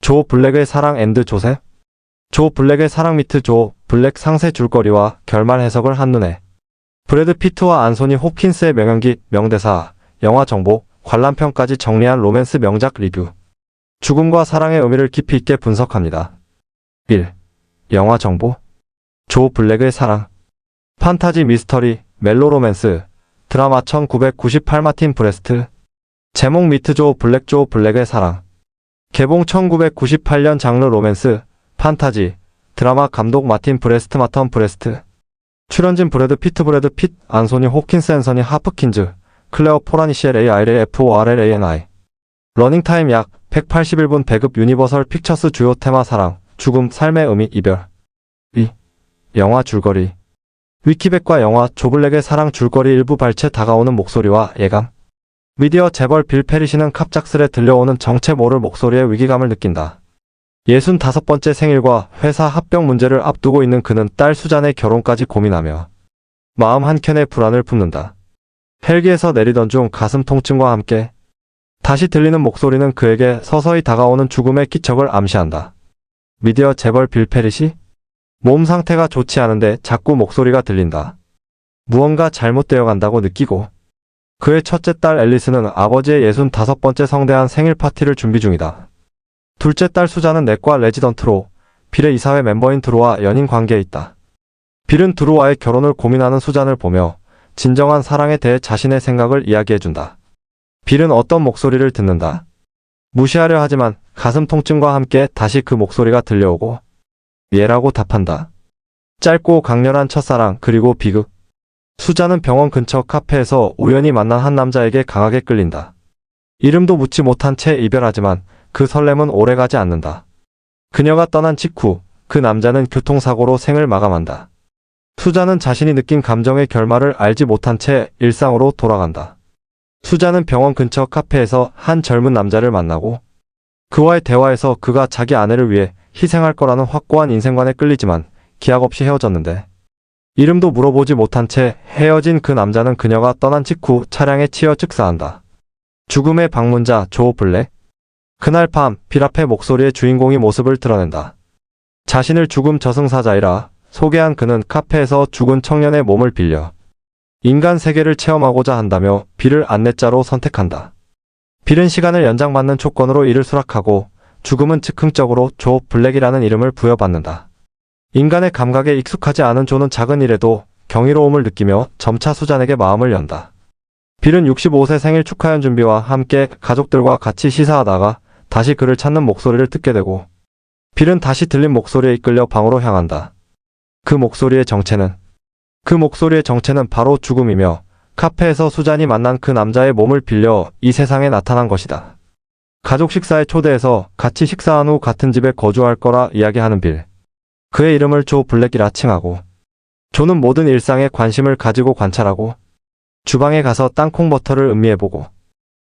조 블랙의 사랑 앤드 조셉? 조 블랙의 사랑 미트 조 블랙 상세 줄거리와 결말 해석을 한눈에. 브래드 피트와 안소니 홉킨스의 명연기, 명대사, 영화 정보, 관람평까지 정리한 로맨스 명작 리뷰. 죽음과 사랑의 의미를 깊이 있게 분석합니다. 1. 영화 정보. 조 블랙의 사랑. 판타지 미스터리, 멜로 로맨스, 드라마 1998 마틴 브레스트. 제목 미트 조 블랙의 사랑. 개봉 1998년 장르 로맨스, 판타지, 드라마 감독 마틴 브레스트 마턴 브레스트. 출연진 브래드 피트 안소니 홉킨스 앤서니 하프킨즈, 클레어 포라니시엘 AIRFORLANI. 러닝타임 약 181분 배급 유니버설 픽처스 주요 테마 사랑, 죽음, 삶의 의미, 이별. 2. 영화 줄거리. 위키백과 영화 조 블랙의 사랑 줄거리 일부 발췌 다가오는 목소리와 예감. 미디어 재벌 빌 페리시는 갑작스레 들려오는 정체 모를 목소리에 위기감을 느낀다. 65번째 생일과 회사 합병 문제를 앞두고 있는 그는 딸 수잔의 결혼까지 고민하며 마음 한켠에 불안을 품는다. 헬기에서 내리던 중 가슴 통증과 함께 다시 들리는 목소리는 그에게 서서히 다가오는 죽음의 기척을 암시한다. 미디어 재벌 빌 페리시? 몸 상태가 좋지 않은데 자꾸 목소리가 들린다. 무언가 잘못되어 간다고 느끼고 그의 첫째 딸 앨리스는 아버지의 65번째 성대한 생일 파티를 준비 중이다. 둘째 딸 수잔은 내과 레지던트로 빌의 이사회 멤버인 드루와 연인 관계에 있다. 빌은 드루와의 결혼을 고민하는 수잔을 보며 진정한 사랑에 대해 자신의 생각을 이야기해준다. 빌은 어떤 목소리를 듣는다. 무시하려 하지만 가슴 통증과 함께 다시 그 목소리가 들려오고 얘라고 답한다. 짧고 강렬한 첫사랑 그리고 비극. 수잔은 병원 근처 카페에서 우연히 만난 한 남자에게 강하게 끌린다. 이름도 묻지 못한 채 이별하지만 그 설렘은 오래가지 않는다. 그녀가 떠난 직후 그 남자는 교통사고로 생을 마감한다. 수잔은 자신이 느낀 감정의 결말을 알지 못한 채 일상으로 돌아간다. 수잔은 병원 근처 카페에서 한 젊은 남자를 만나고 그와의 대화에서 그가 자기 아내를 위해 희생할 거라는 확고한 인생관에 끌리지만 기약 없이 헤어졌는데 이름도 물어보지 못한 채 헤어진 그 남자는 그녀가 떠난 직후 차량에 치여 즉사한다. 죽음의 방문자 조 블랙. 그날 밤 빌 앞에 목소리의 주인공이 모습을 드러낸다. 자신을 죽음 저승사자이라 소개한 그는 카페에서 죽은 청년의 몸을 빌려 인간 세계를 체험하고자 한다며 빌을 안내자로 선택한다. 빌은 시간을 연장받는 조건으로 이를 수락하고 죽음은 즉흥적으로 조 블랙이라는 이름을 부여받는다. 인간의 감각에 익숙하지 않은 조는 작은 일에도 경이로움을 느끼며 점차 수잔에게 마음을 연다. 빌은 65세 생일 축하연 준비와 함께 가족들과 같이 시사하다가 다시 그를 찾는 목소리를 듣게 되고 빌은 다시 들린 목소리에 이끌려 방으로 향한다. 그 목소리의 정체는 바로 죽음이며 카페에서 수잔이 만난 그 남자의 몸을 빌려 이 세상에 나타난 것이다. 가족 식사에 초대해서 같이 식사한 후 같은 집에 거주할 거라 이야기하는 빌. 그의 이름을 조 블랙이라 칭하고 조는 모든 일상에 관심을 가지고 관찰하고 주방에 가서 땅콩 버터를 음미해보고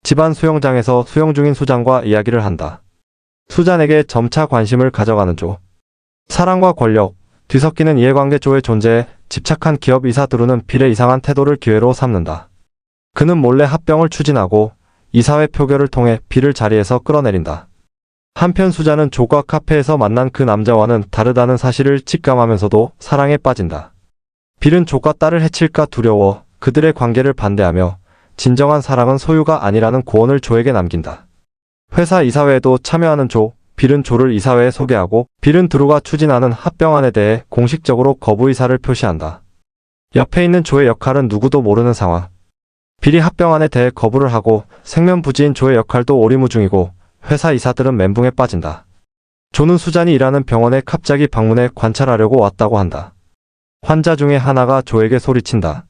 집안 수영장에서 수영 중인 수잔과 이야기를 한다. 수잔에게 점차 관심을 가져가는 조. 사랑과 권력, 뒤섞이는 이해관계 조의 존재에 집착한 기업 이사 드루는 빌의 이상한 태도를 기회로 삼는다. 그는 몰래 합병을 추진하고 이사회 표결을 통해 빌을 자리에서 끌어내린다. 한편 수잔은 조가 카페에서 만난 그 남자와는 다르다는 사실을 직감하면서도 사랑에 빠진다. 빌은 조가 딸을 해칠까 두려워 그들의 관계를 반대하며 진정한 사랑은 소유가 아니라는 고언을 조에게 남긴다. 회사 이사회에도 참여하는 조, 빌은 조를 이사회에 소개하고 빌은 드루가 추진하는 합병안에 대해 공식적으로 거부 의사를 표시한다. 옆에 있는 조의 역할은 누구도 모르는 상황. 빌이 합병안에 대해 거부를 하고 생면부지인 조의 역할도 오리무중이고 회사 이사들은 멘붕에 빠진다. 조는 수잔이 일하는 병원에 갑자기 방문해 관찰하려고 왔다고 한다. 환자 중에 하나가 조에게 소리친다.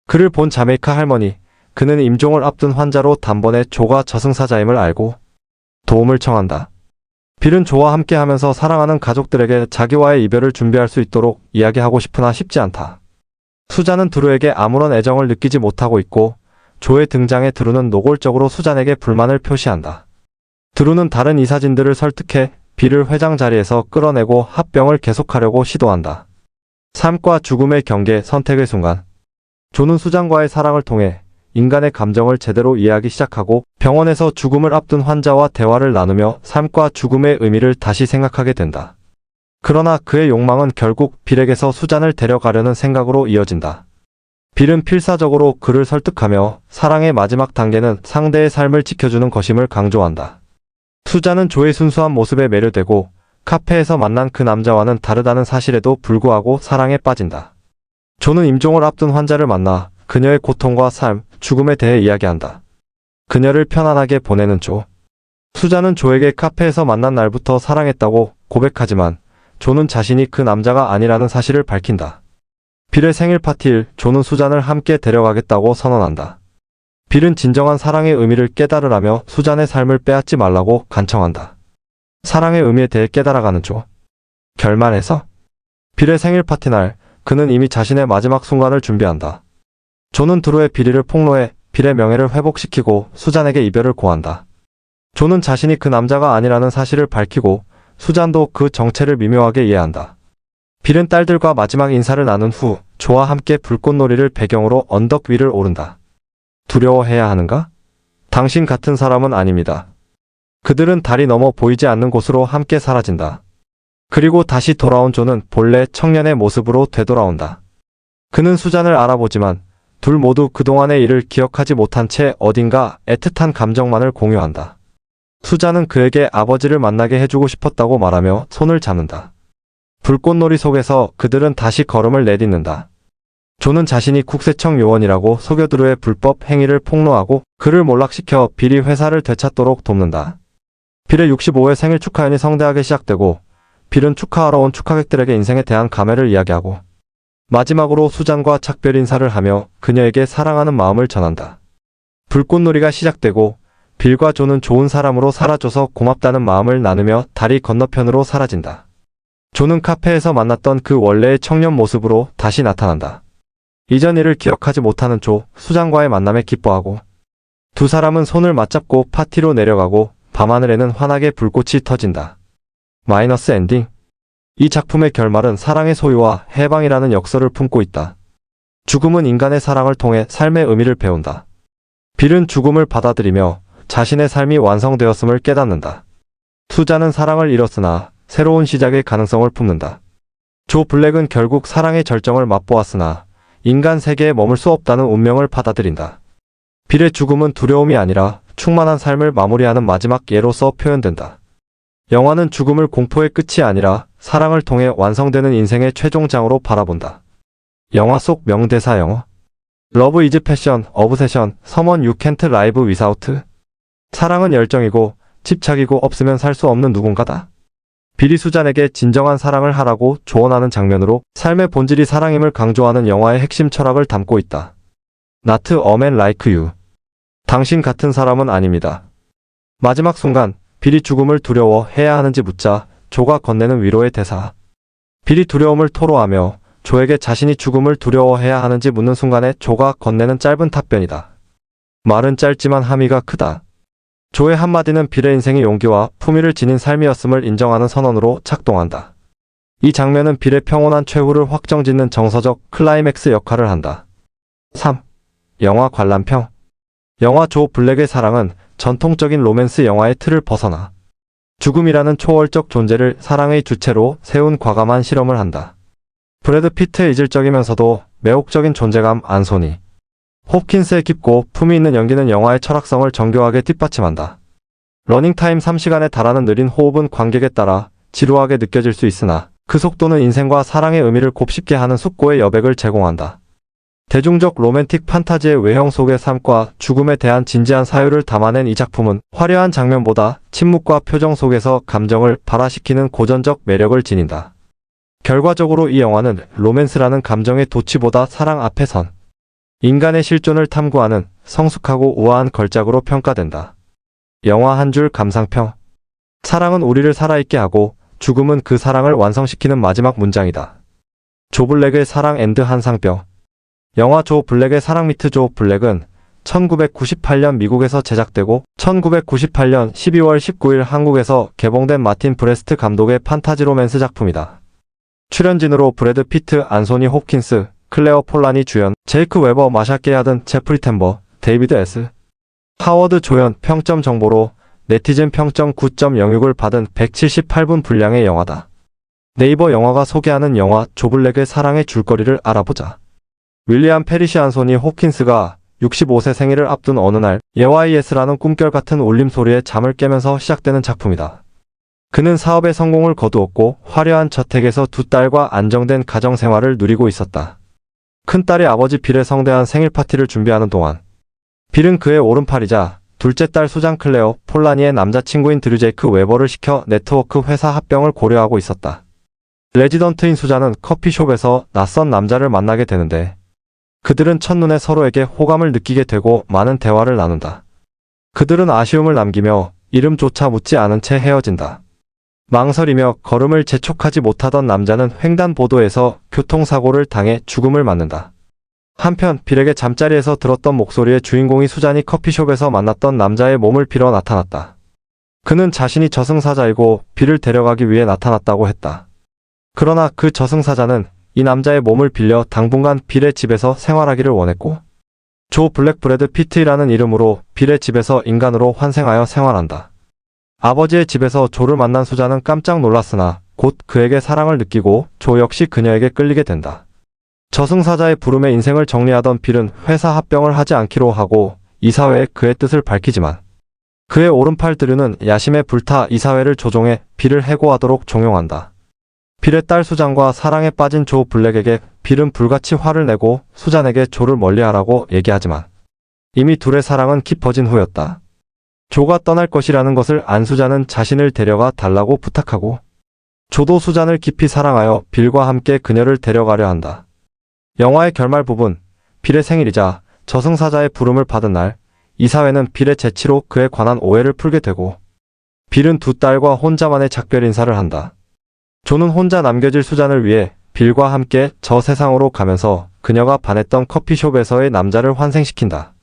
그를 본 자메이카 할머니, 그는 임종을 앞둔 환자로 단번에 조가 저승사자임을 알고 도움을 청한다. 빌은 조와 함께하면서 사랑하는 가족들에게 자기와의 이별을 준비할 수 있도록 이야기하고 싶으나 쉽지 않다. 수잔은 드루에게 아무런 애정을 느끼지 못하고 있고 조의 등장에 드루는 노골적으로 수잔에게 불만을 표시한다. 드루는 다른 이사진들을 설득해 빌을 회장 자리에서 끌어내고 합병을 계속하려고 시도한다. 삶과 죽음의 경계 선택의 순간. 조는 수잔과의 사랑을 통해 인간의 감정을 제대로 이해하기 시작하고 병원에서 죽음을 앞둔 환자와 대화를 나누며 삶과 죽음의 의미를 다시 생각하게 된다. 그러나 그의 욕망은 결국 빌에게서 수잔을 데려가려는 생각으로 이어진다. 빌은 필사적으로 그를 설득하며 사랑의 마지막 단계는 상대의 삶을 지켜주는 것임을 강조한다. 수잔은 조의 순수한 모습에 매료되고 카페에서 만난 그 남자와는 다르다는 사실에도 불구하고 사랑에 빠진다. 조는 임종을 앞둔 환자를 만나 그녀의 고통과 삶, 죽음에 대해 이야기한다. 그녀를 편안하게 보내는 조. 수잔은 조에게 카페에서 만난 날부터 사랑했다고 고백하지만 조는 자신이 그 남자가 아니라는 사실을 밝힌다. 빌의 생일 파티일 조는 수잔을 함께 데려가겠다고 선언한다. 빌은 진정한 사랑의 의미를 깨달으라며 수잔의 삶을 빼앗지 말라고 간청한다. 사랑의 의미에 대해 깨달아가는 조. 결말에서 빌의 생일 파티 날 그는 이미 자신의 마지막 순간을 준비한다. 조는 드로의 비리를 폭로해 빌의 명예를 회복시키고 수잔에게 이별을 고한다. 조는 자신이 그 남자가 아니라는 사실을 밝히고 수잔도 그 정체를 미묘하게 이해한다. 빌은 딸들과 마지막 인사를 나눈 후 조와 함께 불꽃놀이를 배경으로 언덕 위를 오른다. 두려워해야 하는가? 당신 같은 사람은 아닙니다. 그들은 달이 넘어 보이지 않는 곳으로 함께 사라진다. 그리고 다시 돌아온 조는 본래 청년의 모습으로 되돌아온다. 그는 수잔을 알아보지만 둘 모두 그동안의 일을 기억하지 못한 채 어딘가 애틋한 감정만을 공유한다. 수잔은 그에게 아버지를 만나게 해주고 싶었다고 말하며 손을 잡는다. 불꽃놀이 속에서 그들은 다시 걸음을 내딛는다. 조는 자신이 국세청 요원이라고 속여 드로의 불법 행위를 폭로하고 그를 몰락시켜 빌이 회사를 되찾도록 돕는다. 빌의 65회 생일 축하연이 성대하게 시작되고 빌은 축하하러 온 축하객들에게 인생에 대한 감회를 이야기하고 마지막으로 수잔과 작별 인사를 하며 그녀에게 사랑하는 마음을 전한다. 불꽃놀이가 시작되고 빌과 조는 좋은 사람으로 살아줘서 고맙다는 마음을 나누며 다리 건너편으로 사라진다. 조는 카페에서 만났던 그 원래의 청년 모습으로 다시 나타난다. 이전 일을 기억하지 못하는 조, 수잔과의 만남에 기뻐하고 두 사람은 손을 맞잡고 파티로 내려가고 밤하늘에는 환하게 불꽃이 터진다. 마이너스 엔딩. 이 작품의 결말은 사랑의 소유와 해방이라는 역설을 품고 있다. 죽음은 인간의 사랑을 통해 삶의 의미를 배운다. 빌은 죽음을 받아들이며 자신의 삶이 완성되었음을 깨닫는다. 수잔은 사랑을 잃었으나 새로운 시작의 가능성을 품는다. 조 블랙은 결국 사랑의 절정을 맛보았으나 인간 세계에 머물 수 없다는 운명을 받아들인다. 빌의 죽음은 두려움이 아니라 충만한 삶을 마무리하는 마지막 예로서 표현된다. 영화는 죽음을 공포의 끝이 아니라 사랑을 통해 완성되는 인생의 최종장으로 바라본다. 영화 속 명대사 영어. Love is passion, obsession, someone you can't live without. 사랑은 열정이고 집착이고 없으면 살 수 없는 누군가다. 빌이 수잔에게 진정한 사랑을 하라고 조언하는 장면으로 삶의 본질이 사랑임을 강조하는 영화의 핵심 철학을 담고 있다. Not a man like you. 당신 같은 사람은 아닙니다. 마지막 순간 빌이 죽음을 두려워해야 하는지 묻자 조가 건네는 위로의 대사. 빌이 두려움을 토로하며 조에게 자신이 죽음을 두려워해야 하는지 묻는 순간에 조가 건네는 짧은 답변이다. 말은 짧지만 함의가 크다. 조의 한마디는 빌의 인생의 용기와 품위를 지닌 삶이었음을 인정하는 선언으로 작동한다. 이 장면은 빌의 평온한 최후를 확정짓는 정서적 클라이맥스 역할을 한다. 3. 영화 관람평. 영화 조 블랙의 사랑은 전통적인 로맨스 영화의 틀을 벗어나 죽음이라는 초월적 존재를 사랑의 주체로 세운 과감한 실험을 한다. 브래드 피트의 이질적이면서도 매혹적인 존재감 안소니 홉킨스의 깊고 품위 있는 연기는 영화의 철학성을 정교하게 뒷받침한다. 러닝타임 3시간에 달하는 느린 호흡은 관객에 따라 지루하게 느껴질 수 있으나 그 속도는 인생과 사랑의 의미를 곱씹게 하는 숙고의 여백을 제공한다. 대중적 로맨틱 판타지의 외형 속의 삶과 죽음에 대한 진지한 사유를 담아낸 이 작품은 화려한 장면보다 침묵과 표정 속에서 감정을 발화시키는 고전적 매력을 지닌다. 결과적으로 이 영화는 로맨스라는 감정의 도취보다 사랑 앞에 선 인간의 실존을 탐구하는 성숙하고 우아한 걸작으로 평가된다. 영화 한 줄 감상평. 사랑은 우리를 살아있게 하고 죽음은 그 사랑을 완성시키는 마지막 문장이다. 조 블랙의 사랑 앤드 한상병. 영화 조 블랙의 사랑 미트 조 블랙은 1998년 미국에서 제작되고 1998년 12월 19일 한국에서 개봉된 마틴 브레스트 감독의 판타지 로맨스 작품이다. 출연진으로 브래드 피트, 안소니 홉킨스, 클레어 폴란이 주연, 제이크 웨버, 마샤 게야든, 제프리 템버, 데이비드 S. 하워드 조연 평점 정보로 네티즌 평점 9.06을 받은 178분 분량의 영화다. 네이버 영화가 소개하는 영화 조블랙의 사랑의 줄거리를 알아보자. 윌리엄 페리시 안소니 호킨스가 65세 생일을 앞둔 어느 날 YS라는 꿈결 같은 울림소리에 잠을 깨면서 시작되는 작품이다. 그는 사업의 성공을 거두었고 화려한 저택에서 두 딸과 안정된 가정 생활을 누리고 있었다. 큰딸이 아버지 빌의 성대한 생일 파티를 준비하는 동안 빌은 그의 오른팔이자 둘째 딸 수잔 클레어 폴라니의 남자친구인 드류 제이크 웨버를 시켜 네트워크 회사 합병을 고려하고 있었다. 레지던트인 수잔은 커피숍에서 낯선 남자를 만나게 되는데 그들은 첫눈에 서로에게 호감을 느끼게 되고 많은 대화를 나눈다. 그들은 아쉬움을 남기며 이름조차 묻지 않은 채 헤어진다. 망설이며 걸음을 재촉하지 못하던 남자는 횡단보도에서 교통사고를 당해 죽음을 맞는다. 한편 빌에게 잠자리에서 들었던 목소리의 주인공이 수잔이 커피숍에서 만났던 남자의 몸을 빌어 나타났다. 그는 자신이 저승사자이고 빌을 데려가기 위해 나타났다고 했다. 그러나 그 저승사자는 이 남자의 몸을 빌려 당분간 빌의 집에서 생활하기를 원했고 조 블랙 브래드 피트라는 이름으로 빌의 집에서 인간으로 환생하여 생활한다. 아버지의 집에서 조를 만난 수잔은 깜짝 놀랐으나 곧 그에게 사랑을 느끼고 조 역시 그녀에게 끌리게 된다. 저승사자의 부름에 인생을 정리하던 빌은 회사 합병을 하지 않기로 하고 이사회에 그의 뜻을 밝히지만 그의 오른팔 드류는 야심에 불타 이사회를 조종해 빌을 해고하도록 종용한다. 빌의 딸 수잔과 사랑에 빠진 조 블랙에게 빌은 불같이 화를 내고 수잔에게 조를 멀리하라고 얘기하지만 이미 둘의 사랑은 깊어진 후였다. 조가 떠날 것이라는 것을 안 수잔은 자신을 데려가 달라고 부탁하고 조도 수잔을 깊이 사랑하여 빌과 함께 그녀를 데려가려 한다. 영화의 결말 부분, 빌의 생일이자 저승사자의 부름을 받은 날, 이사회는 빌의 재치로 그에 관한 오해를 풀게 되고 빌은 두 딸과 혼자만의 작별 인사를 한다. 조는 혼자 남겨질 수잔을 위해 빌과 함께 저 세상으로 가면서 그녀가 반했던 커피숍에서의 남자를 환생시킨다.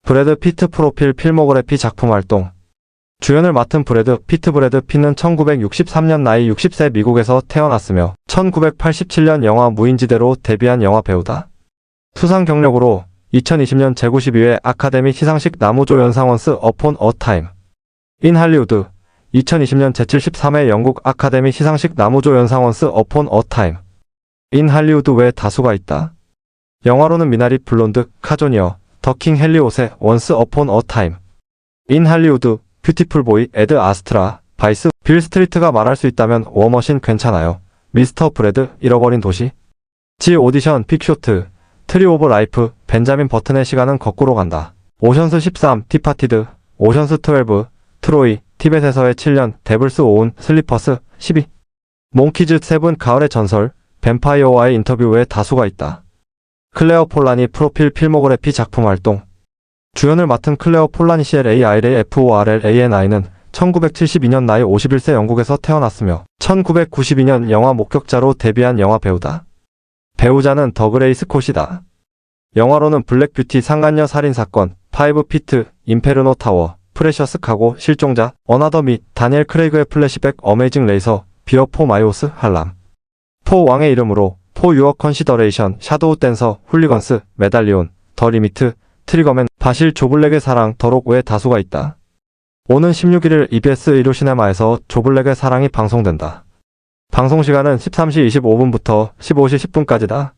브래드 피트 프로필 필모그래피 작품 활동. 주연을 맡은 브래드 피트는 1963년 나이 60세 미국에서 태어났으며 1987년 영화 무인지대로 데뷔한 영화 배우다. 수상 경력으로 2020년 제92회 아카데미 시상식 나무조연상 원스 어폰 어 타임 인 할리우드, 2020년 제73회 영국 아카데미 시상식 나무조연상 원스 어폰 어 타임 인 할리우드 외 다수가 있다. 영화로는 미나리 블론드, 카조니어, 더킹 헬리옷의 원스 어폰 어 타임 인 할리우드, 뷰티풀 보이, 에드 아스트라, 바이스, 빌 스트리트가 말할 수 있다면 워머신 괜찮아요, 미스터 브래드, 잃어버린 도시, 지 오디션, 픽쇼트, 트리 오브 라이프, 벤자민 버튼의 시간은 거꾸로 간다, 오션스 13, 디파티드, 오션스 12, 트로이, 티벳에서의 7년, 데블스 오운, 슬리퍼스, 12, 몽키즈 7, 가을의 전설, 뱀파이어와의 인터뷰 외에 다수가 있다. 클레어 폴라니 프로필 필모그래피 작품 활동. 주연을 맡은 클레어 폴라니 CLAIRAFORLANI는 1972년 나이 51세 영국에서 태어났으며 1992년 영화 목격자로 데뷔한 영화 배우다. 배우자는 더 그레이스 콧이다. 영화로는 블랙 뷰티 상간녀 살인사건, 5피트, 인페르노 타워, 프레셔스 카고, 실종자, 어나더 밋, 다니엘 크레이그의 플래시백, 어메이징 레이서, 비어 포 마이오스, 할람, 포 왕의 이름으로, 포 유어 컨시더레이션, 샤도우 댄서, 훌리건스, 메달리온, 더 리미트, 트리거맨, 바실 조블랙의 사랑, 더록 외 다수가 있다. 오는 16일 EBS 의료시네마에서 조블랙의 사랑이 방송된다. 방송시간은 13시 25분부터 15시 10분까지다.